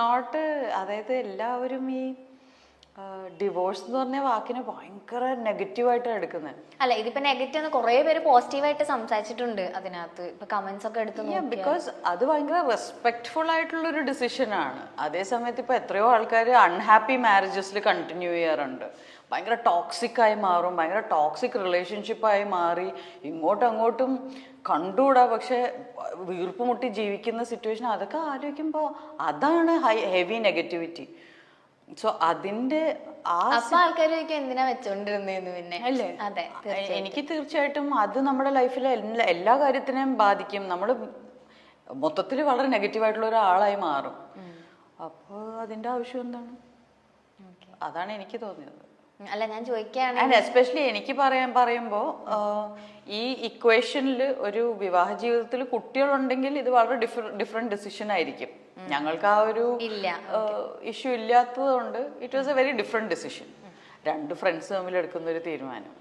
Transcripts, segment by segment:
Not, അതായത് എല്ലാവരും ഈ ഡിവോഴ്സ് എന്ന് പറഞ്ഞ വാക്കിനെ ഭയങ്കര നെഗറ്റീവായിട്ടാണ് എടുക്കുന്നത്. അല്ല, ഇതിപ്പോ നെഗറ്റീവ് എന്ന് കുറെ പേര് പോസിറ്റീവായിട്ട് സംസാരിച്ചിട്ടുണ്ട് അതിനകത്ത്. ഇപ്പൊ കമന്റ്സ് ഒക്കെ എടുത്ത് ബിക്കോസ് അത് ഭയങ്കര റെസ്പെക്ട്ഫുൾ ആയിട്ടുള്ള ഒരു ഡിസിഷനാണ്. അതേസമയത്ത് ഇപ്പൊ എത്രയോ ആൾക്കാർ അൺഹാപ്പി മാരേജസിൽ കണ്ടിന്യൂ ചെയ്യാറുണ്ട്. ഭയങ്കര ടോക്സിക് ആയി മാറും, ഭയങ്കര ടോക്സിക് റിലേഷൻഷിപ്പായി മാറി ഇങ്ങോട്ടും അങ്ങോട്ടും കണ്ടുകൂടാ, പക്ഷെ വീർപ്പ് മുട്ടി ജീവിക്കുന്ന സിറ്റുവേഷൻ. അതൊക്കെ ആലോചിക്കുമ്പോൾ അതാണ് ഹെവി നെഗറ്റിവിറ്റി. സോ അതിന്റെ ആൾക്കാർ എന്തിനാ വെച്ചോണ്ടിരുന്നേന്ന് പിന്നെ അല്ലേ? അതെ, എനിക്ക് തീർച്ചയായിട്ടും അത് നമ്മുടെ ലൈഫിലെ എല്ലാ കാര്യത്തിനെയും ബാധിക്കും. നമ്മൾ മൊത്തത്തിൽ വളരെ നെഗറ്റീവായിട്ടുള്ള ഒരാളായി മാറും. അപ്പോൾ അതിന്റെ ആവശ്യം എന്താണ്? അതാണ് എനിക്ക് തോന്നിയത്. അല്ല, ഞാൻ ചോദിക്കുകയാണ്, ആൻഡ് എസ്പെഷ്യലി എനിക്ക് പറയുമ്പോൾ ഈ ഇക്വേഷനിൽ ഒരു വിവാഹ ജീവിതത്തിൽ കുട്ടികളുണ്ടെങ്കിൽ ഇത് വളരെ ഡിഫറെന്റ് ഡിസിഷൻ ആയിരിക്കും. ഞങ്ങൾക്ക് ആ ഒരു ഇഷ്യൂ ഇല്ലാത്തത് കൊണ്ട് it was a very different decision. രണ്ട് ഫ്രണ്ട്സ് തമ്മിൽ എടുക്കുന്ന ഒരു തീരുമാനം.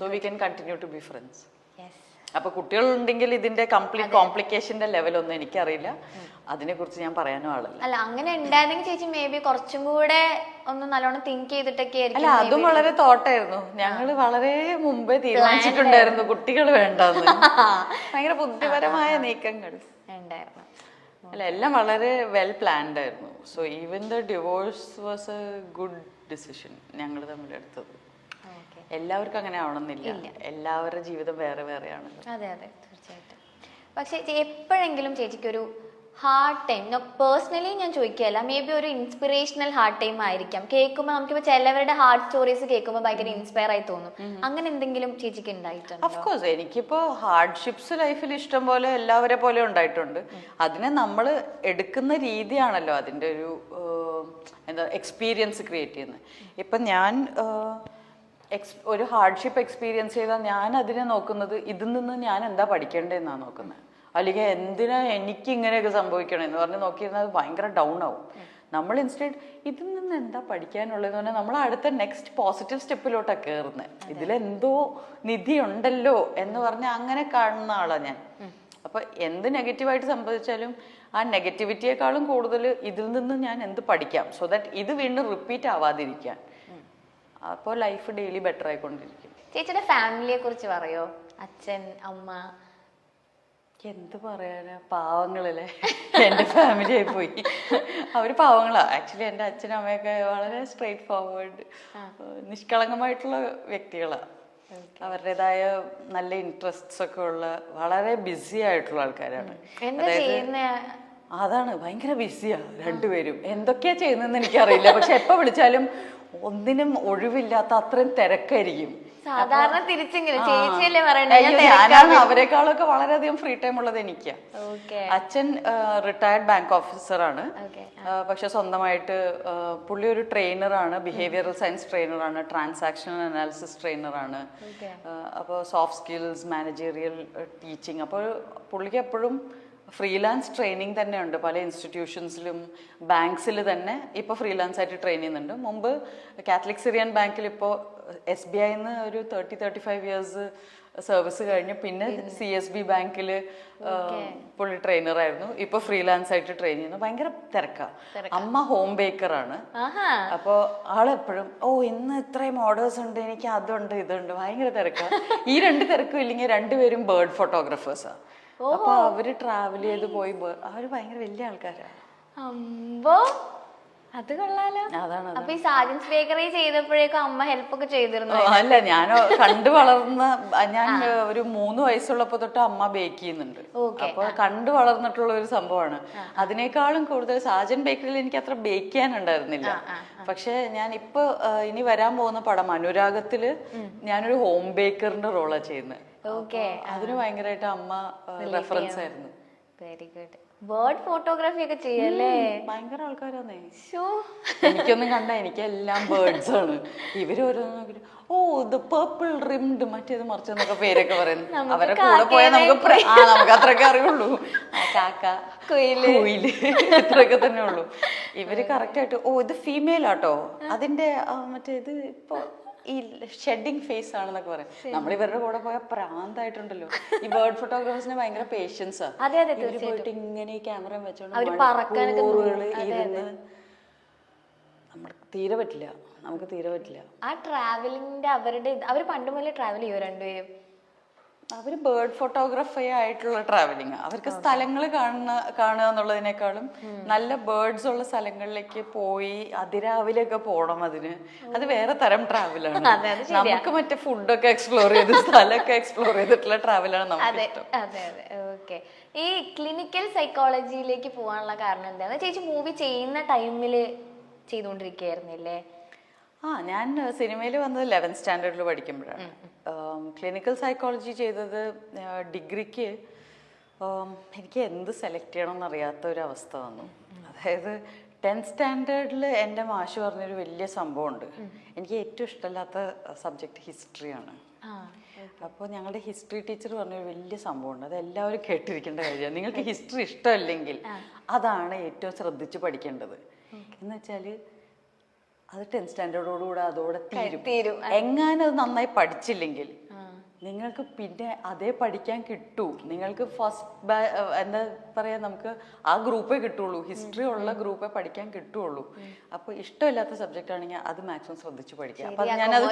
So we can continue to be friends. അപ്പൊ കുട്ടികളുണ്ടെങ്കിൽ ഇതിന്റെ കംപ്ലീറ്റ് കോംപ്ലിക്കേഷന്റെ ലെവലൊന്നും എനിക്കറിയില്ല. അതിനെ കുറിച്ച് ഞാൻ പറയാനും ആളല്ല. അല്ല, അങ്ങനെ ഉണ്ടായിരുന്നെങ്കിൽ ചേച്ചി മേ ബി കുറച്ചും കൂടെ ഒന്ന് നല്ലോണം തിങ്ക് ചെയ്തിട്ടൊക്കെ ആയിരിക്കും. അല്ല, അതും വളരെ തോട്ടായിരുന്നു. ഞങ്ങള് വളരെ മുമ്പേ തീരുമാനിച്ചിട്ടുണ്ടായിരുന്നു കുട്ടികൾ വേണ്ടെന്ന്. ഭയങ്കര ബുദ്ധിപരമായ നീക്കങ്ങൾ ഉണ്ടായിരുന്നു. അല്ല, എല്ലാം വളരെ വെൽ പ്ലാൻഡ് ആയിരുന്നു. So even the divorce was A good decision ഞങ്ങൾ തമ്മിൽ എടുത്തത്. എല്ലാവർക്കും അങ്ങനെ ആവണമെന്നില്ല. എല്ലാവരുടെ ജീവിതം വേറെ വേറെയാണ്. അതെ അതെ, തീർച്ചയായിട്ടും. പക്ഷെ എപ്പോഴെങ്കിലും ചേച്ചിക്കൊരു ഹാർഡ് ടൈം, പേഴ്സണലി ഞാൻ ചോദിക്കുകയല്ല, മേ ബി ഒരു ഇൻസ്പിറേഷണൽ ഹാർഡ് ടൈം ആയിരിക്കാം. കേൾക്കുമ്പോൾ നമുക്കിപ്പോൾ ചിലവരുടെ ഹാർഡ് സ്റ്റോറീസ് കേൾക്കുമ്പോൾ ഭയങ്കര ഇൻസ്പയർ ആയി തോന്നും. അങ്ങനെ എന്തെങ്കിലും ചേച്ചിക്ക് ഉണ്ടായിട്ടുണ്ടോ? ഓഫ്കോഴ്സ്, എനിക്കിപ്പോൾ ഹാർഡ്ഷിപ്സ് ലൈഫിൽ ഇഷ്ടം പോലെ എല്ലാവരെ പോലെ ഉണ്ടായിട്ടുണ്ട്. അതിനെ നമ്മൾ എടുക്കുന്ന രീതിയാണല്ലോ അതിൻ്റെ ഒരു എന്താ എക്സ്പീരിയൻസ് ക്രിയേറ്റ് ചെയ്യുന്നത്. ഇപ്പം ഞാൻ ഒരു ഹാർഡ്ഷിപ്പ് എക്സ്പീരിയൻസ് ചെയ്താൽ ഞാൻ അതിനെ നോക്കുന്നത് ഇതിൽ നിന്ന് ഞാൻ എന്താ പഠിക്കേണ്ടതെന്നാണ് നോക്കുന്നത്. അല്ലെങ്കിൽ എന്തിനാ എനിക്ക് ഇങ്ങനെയൊക്കെ സംഭവിക്കണം എന്ന് പറഞ്ഞ് നോക്കിയിരുന്നാൽ അത് ഭയങ്കര ഡൗൺ ആവും. നമ്മൾ ഇൻസ്റ്റെഡ് ഇതിൽ നിന്ന് എന്താ പഠിക്കാനുള്ളതെന്ന് പറഞ്ഞാൽ നമ്മൾ അടുത്ത നെക്സ്റ്റ് പോസിറ്റീവ് സ്റ്റെപ്പിലോട്ടാണ് കയറുന്നത്. ഇതിലെന്തോ നിധി ഉണ്ടല്ലോ എന്ന് പറഞ്ഞാൽ അങ്ങനെ കാണുന്ന ആളാണ് ഞാൻ. അപ്പൊ എന്ത് നെഗറ്റീവായിട്ട് സംഭവിച്ചാലും ആ നെഗറ്റിവിറ്റിയെക്കാളും കൂടുതൽ ഇതിൽ നിന്ന് ഞാൻ എന്ത് പഠിക്കാം, സോ ദാറ്റ് ഇത് വീണ്ടും റിപ്പീറ്റ് ആവാതിരിക്കാൻ. അപ്പോൾ ലൈഫ് ഡെയിലി ബെറ്റർ ആയിക്കൊണ്ടിരിക്കും. ചേച്ചിയുടെ ഫാമിലിയെ കുറിച്ച് പറയോ? അച്ഛൻ, അമ്മ? എന്ത് പറയാനാ, പാവങ്ങളല്ലേ. എൻ്റെ ഫാമിലി ആയി പോയി. അവർ പാവങ്ങളാ. ആക്ച്വലി എൻ്റെ അച്ഛനും അമ്മയൊക്കെ വളരെ സ്ട്രെയിറ്റ് ഫോർവേഡ്, നിഷ്കളങ്കമായിട്ടുള്ള വ്യക്തികളാണ്. അവരുടേതായ നല്ല ഇൻട്രസ്റ്റ്സ് ഒക്കെ ഉള്ള വളരെ ബിസി ആയിട്ടുള്ള ആൾക്കാരാണ്. അതാണ്, ഭയങ്കര ബിസിയാ രണ്ടുപേരും. എന്തൊക്കെയാ ചെയ്യുന്നതെന്ന് എനിക്കറിയില്ല. പക്ഷെ എപ്പോൾ വിളിച്ചാലും ഒന്നിനും ഒഴിവില്ലാത്ത അത്രയും തിരക്കായിരിക്കും. സാധാരണ തിരിച്ചെങ്കിലും ചേച്ചിയല്ലേ പറയണേ? ഞാനാണ് അവരെക്കാളൊക്കെ വളരെയധികം ഫ്രീ ടൈം ഉള്ളത് എനിക്കാ. അച്ഛൻ റിട്ടയർഡ് ബാങ്ക് ഓഫീസറാണ്. പക്ഷെ സ്വന്തമായിട്ട് പുള്ളി ഒരു ട്രെയിനറാണ്, ബിഹേവിയറൽ സയൻസ് ട്രെയിനറാണ്, ട്രാൻസാക്ഷണൽ അനാലിസിസ് ട്രെയിനറാണ്. അപ്പോൾ സോഫ്റ്റ് സ്കിൽസ്, മാനേജീരിയൽ ടീച്ചിങ്. അപ്പോൾ പുള്ളിക്ക് എപ്പോഴും ഫ്രീലാൻസ് ട്രെയിനിങ് തന്നെ ഉണ്ട്. പല ഇൻസ്റ്റിറ്റ്യൂഷൻസിലും ബാങ്ക്സിൽ തന്നെ ഇപ്പോൾ ഫ്രീലാൻസ് ആയിട്ട് ട്രെയിൻ ചെയ്യുന്നുണ്ട്. മുമ്പ് കാത്തലിക് സിറിയൻ ബാങ്കിൽ ഇപ്പോൾ SBIന്ന് ഒരു 35 ഇയേഴ്സ് സർവീസ് കഴിഞ്ഞു. പിന്നെ CSB ബാങ്കിൽ പുള്ളി ട്രെയിനറായിരുന്നു. ഇപ്പോൾ ഫ്രീലാൻസ് ആയിട്ട് ട്രെയിൻ ചെയ്യുന്നു. ഭയങ്കര തിരക്കാ. അമ്മ ഹോം ബേക്കറാണ്. അപ്പോൾ ആളെപ്പോഴും ഇന്ന് ഇത്രയും ഓർഡേഴ്സ് ഉണ്ട്, എനിക്ക് അതുണ്ട് ഇതുണ്ട്, ഭയങ്കര തിരക്കാ. ഈ രണ്ട് തിരക്കും ഇല്ലെങ്കിൽ രണ്ടുപേരും ബേർഡ് ഫോട്ടോഗ്രാഫേഴ്സാണ്. അപ്പൊ അവര് ട്രാവൽ ചെയ്ത് പോയി, അവര് ഭയങ്കര വലിയ ആൾക്കാരാണ്. അത് കൊള്ളാലോ. അതാണ്. അപ്പൊ ഈ സാജൻസ് ബേക്കറി ചെയ്തപ്പോഴേക്കും അമ്മ ഹെൽപ്പ് ഒക്കെ ചെയ്തിരുന്നു? അല്ല, ഞാൻ കണ്ടു വളർന്ന, ഞാൻ ഒരു 3 വയസ്സുള്ളപ്പോ തൊട്ട് അമ്മ ബേക്ക് ചെയ്യുന്നുണ്ട്. അപ്പൊ കണ്ടു വളർന്നിട്ടുള്ള ഒരു സംഭവമാണ്. അതിനേക്കാളും കൂടുതൽ സാജൻ ബേക്കറിയിൽ എനിക്ക് അത്ര ബേക്ക് ചെയ്യാനുണ്ടായിരുന്നില്ല. പക്ഷെ ഞാൻ ഇപ്പൊ ഇനി വരാൻ പോകുന്ന പടം അനുരാഗത്തില് ഞാനൊരു ഹോം ബേക്കറിന്റെ റോളാണ് ചെയ്യുന്നത്. അതിന് ഭയങ്കരമായിട്ട് അമ്മ റെഫറൻസ് ആയിരുന്നു. Very good. ബേർഡ് ഫോട്ടോഗ്രാഫി ഒക്കെ ചെയ്യല്ലേ? ഭയങ്കര ആൾക്കാരാന്നേ. എനിക്കൊന്നും കണ്ട, എനിക്ക് എല്ലാം ബേർഡ്സ് ആണ്. ഇവര് ഓരോന്നും ദ പേർപ്പിൾ റിംഡ് മറ്റേത് മറിച്ചെന്നൊക്കെ പേരൊക്കെ പറയുന്നു. അവരെ കൂടെ പോയാൽ നമുക്ക് അത്രയൊക്കെ അറിയുള്ളൂ. കാക്ക, കുയില്, ഇത്രയൊക്കെ തന്നെ ഉള്ളൂ. ഇവര് കറക്റ്റ് ആയിട്ട് ഇത് ഫീമെയിൽ ആട്ടോ, അതിന്റെ മറ്റേത് ഇപ്പൊ ഈ ഷെഡിങ് ഫേസ് ആണെന്നൊക്കെ പറയാം. നമ്മൾ ഇവരുടെ കൂടെ പോയാൽ പ്രാന്തായിട്ടുണ്ടല്ലോ. ഈ ബേർഡ് ഫോട്ടോഗ്രാഫേഴ്സിന് ഭയങ്കര പേഷ്യൻസാ. പോയിട്ട് ഇങ്ങനെ ഈ ക്യാമറ വെച്ചോണ്ട് ഇരുന്ന് തീരെ പറ്റില്ല, നമുക്ക് തീരെ പറ്റില്ല. ആ ട്രാവലിങ്ങിന്റെ അവർ പണ്ട് മുതലേ ട്രാവൽ ചെയ്യോ രണ്ടുപേരും? അവർ ബേർഡ് ഫോട്ടോഗ്രാഫി ആയിട്ടുള്ള ട്രാവലിംഗ്. അവർക്ക് സ്ഥലങ്ങൾ കാണുക എന്നുള്ളതിനേക്കാളും നല്ല ബേർഡ്സ് ഉള്ള സ്ഥലങ്ങളിലേക്ക് പോയി അതിരാവിലെയൊക്കെ പോകണം. അത് വേറെ തരം ട്രാവലാണ്. നമുക്ക് മറ്റേ ഫുഡൊക്കെ എക്സ്പ്ലോർ ചെയ്ത് സ്ഥലമൊക്കെ എക്സ്പ്ലോർ ചെയ്തിട്ടുള്ള ട്രാവലാണ് നമുക്ക് ഇഷ്ടം. അതെ അതെ, ഓക്കെ. ഈ ക്ലിനിക്കൽ സൈക്കോളജിയിലേക്ക് പോകാനുള്ള കാരണം എന്താണ്? ചേച്ചി മൂവി ചെയ്യുന്ന ടൈമില് ചെയ്തുകൊണ്ടിരിക്കുകയായിരുന്നില്ലേ? ഞാൻ സിനിമയിൽ വന്നത് 11th സ്റ്റാൻഡേർഡിൽ പഠിക്കുമ്പോഴാണ്. ക്ലിനിക്കൽ സൈക്കോളജി ചെയ്തത് ഡിഗ്രിക്ക്. എനിക്ക് എന്ത് സെലക്ട് ചെയ്യണമെന്ന് അറിയാത്ത ഒരു അവസ്ഥ വന്നു. അതായത് 10th സ്റ്റാൻഡേർഡിൽ എൻ്റെ മാഷ് പറഞ്ഞൊരു വലിയ സംഭവമുണ്ട്. എനിക്ക് ഏറ്റവും ഇഷ്ടമില്ലാത്ത സബ്ജക്റ്റ് ഹിസ്റ്ററിയാണ്. അപ്പോൾ ഞങ്ങളുടെ ഹിസ്റ്ററി ടീച്ചർ പറഞ്ഞൊരു വലിയ സംഭവമുണ്ട്, അത് എല്ലാവരും കേട്ടിരിക്കേണ്ട കാര്യമാണ്. നിങ്ങൾക്ക് ഹിസ്റ്ററി ഇഷ്ടമല്ലെങ്കിൽ അതാണ് ഏറ്റവും ശ്രദ്ധിച്ച് പഠിക്കേണ്ടത്. എന്ന് വെച്ചാൽ അത് 10th സ്റ്റാൻഡേർഡോടുകൂടെ അതോടെ തീരും. എങ്ങാനും അത് നന്നായി പഠിച്ചില്ലെങ്കിൽ നിങ്ങൾക്ക് പിന്നെ അതേ പഠിക്കാൻ കിട്ടൂ. നിങ്ങൾക്ക് ഫസ്റ്റ് എന്താ പറയാ, നമുക്ക് ആ ഗ്രൂപ്പേ കിട്ടുള്ളൂ, ഹിസ്റ്ററി ഉള്ള ഗ്രൂപ്പേ പഠിക്കാൻ കിട്ടുള്ളൂ. അപ്പൊ ഇഷ്ടമില്ലാത്ത സബ്ജക്റ്റ് ആണെങ്കിൽ അത് മാക്സിമം ശ്രദ്ധിച്ച് പഠിക്കാം. അപ്പൊ ഞാനത്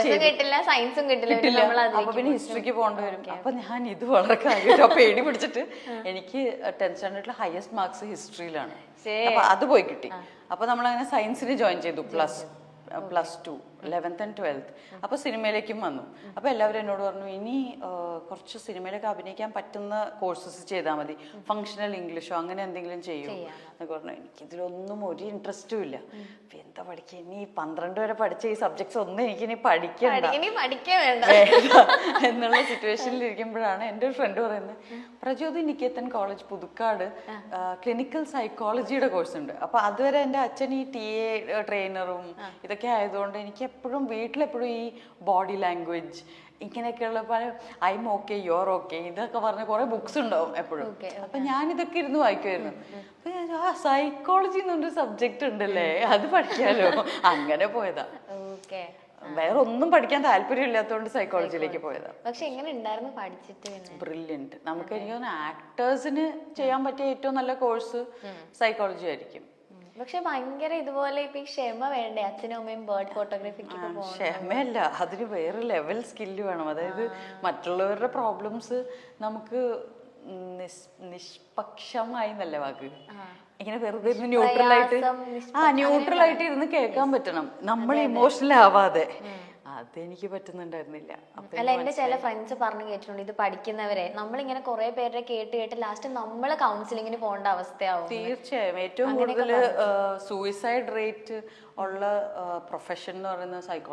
കിട്ടില്ല. അപ്പൊ പിന്നെ ഹിസ്റ്ററിക്ക് പോകേണ്ടി വരും. അപ്പൊ ഞാൻ ഇത് വളരെ കാര്യമായിട്ട് പേടി പിടിച്ചിട്ട് എനിക്ക് 10th സ്റ്റാൻഡേർഡിൽ ഹയസ്റ്റ് മാർക്സ് ഹിസ്റ്ററിയിലാണ്. അപ്പൊ അത് പോയി കിട്ടി. അപ്പൊ നമ്മളങ്ങനെ സയൻസിന് ജോയിൻ ചെയ്തു. +2 11th and 12th. അപ്പോൾ സിനിമയിലേക്കും വന്നു. അപ്പോൾ എല്ലാവരും എന്നോട് പറഞ്ഞു, ഇനി കുറച്ച് സിനിമയിലൊക്കെ അഭിനയിക്കാൻ പറ്റുന്ന കോഴ്സസ് ചെയ്താൽ മതി, ഫങ്ഷണൽ ഇംഗ്ലീഷോ അങ്ങനെ എന്തെങ്കിലും ചെയ്യും എന്നൊക്കെ പറഞ്ഞു. എനിക്കിതിലൊന്നും ഒരു ഇൻട്രസ്റ്റും ഇല്ല. എന്താ പഠിക്കുക, ഇനി 12 വരെ പഠിച്ച ഈ സബ്ജക്ട്സ് ഒന്നും എനിക്കിനി പഠിക്കണ്ട എന്നുള്ള സിറ്റുവേഷനിൽ ഇരിക്കുമ്പോഴാണ് എൻ്റെ ഒരു ഫ്രണ്ട് പറയുന്നത്, പ്രചോദി നികേതൻ കോളേജ് പുതുക്കാട് ക്ലിനിക്കൽ സൈക്കോളജിയുടെ കോഴ്സ് ഉണ്ട്. അപ്പോൾ അതുവരെ എൻ്റെ അച്ഛൻ ഈ TA ട്രെയിനറും ഇതൊക്കെ ആയതുകൊണ്ട് എനിക്ക് എപ്പോഴും വീട്ടിലെപ്പോഴും ഈ ബോഡി ലാംഗ്വേജ് ഇങ്ങനെയൊക്കെയുള്ള പല I'm okay, you're okay ഇതൊക്കെ പറഞ്ഞ കുറെ ബുക്സ് ഉണ്ടാവും എപ്പോഴും. അപ്പൊ ഞാൻ ഇതൊക്കെ ഇരുന്ന് വായിക്കുമായിരുന്നു. അപ്പൊ സൈക്കോളജി എന്നൊരു സബ്ജക്റ്റ് ഉണ്ടല്ലേ, അത് പഠിക്കാലോ, അങ്ങനെ പോയതാ. വേറെ ഒന്നും പഠിക്കാൻ താല്പര്യം ഇല്ലാത്തതുകൊണ്ട് സൈക്കോളജിയിലേക്ക് പോയതാ. പക്ഷെ എങ്ങനെ ഉണ്ടായിരുന്നു പഠിച്ചിട്ട്? ബ്രില്യന്റ്. നമുക്ക് എനിക്ക് തോന്നുന്നു ആക്ടേഴ്സിന് ചെയ്യാൻ പറ്റിയ ഏറ്റവും നല്ല കോഴ്സ് സൈക്കോളജി ആയിരിക്കും. പക്ഷെ ഭയങ്കര ഇതുപോലെ ഇപ്പൊ ക്ഷമ വേണ്ടേ അച്ഛനും അമ്മയും ബേർഡ് ഫോട്ടോഗ്രാഫിക്ക്? ക്ഷമയല്ല, അതിന് വേറെ ലെവൽ സ്കില്ല് വേണം. അതായത് മറ്റുള്ളവരുടെ പ്രോബ്ലംസ് നമുക്ക് നിഷ്പക്ഷമായി നല്ല വാക്ക്, ഇങ്ങനെ വെറുതെ ന്യൂട്രൽ ആയിട്ട് ഇരുന്ന് കേൾക്കാൻ പറ്റണം, നമ്മൾ ഇമോഷണൽ ആവാതെ. അതെനിക്ക് പറ്റുന്നുണ്ടായിരുന്നില്ല. അല്ല, എന്റെ ചില ഫ്രണ്ട്സ് പറഞ്ഞു കേട്ടിട്ടുണ്ട്, ഇത് പഠിക്കുന്നവരെ നമ്മളിങ്ങനെ കുറെ പേരുടെ കേട്ട് ലാസ്റ്റ് നമ്മൾ കൗൺസിലിങ്ങിന് പോകേണ്ട അവസ്ഥയാവും. തീർച്ചയായും. ഏറ്റവും കൂടുതൽ സൂയിസൈഡ് റേറ്റ് ഉള്ള പ്രൊഫഷൻ എന്ന് പറയുന്നത് സൈക്കോളജി.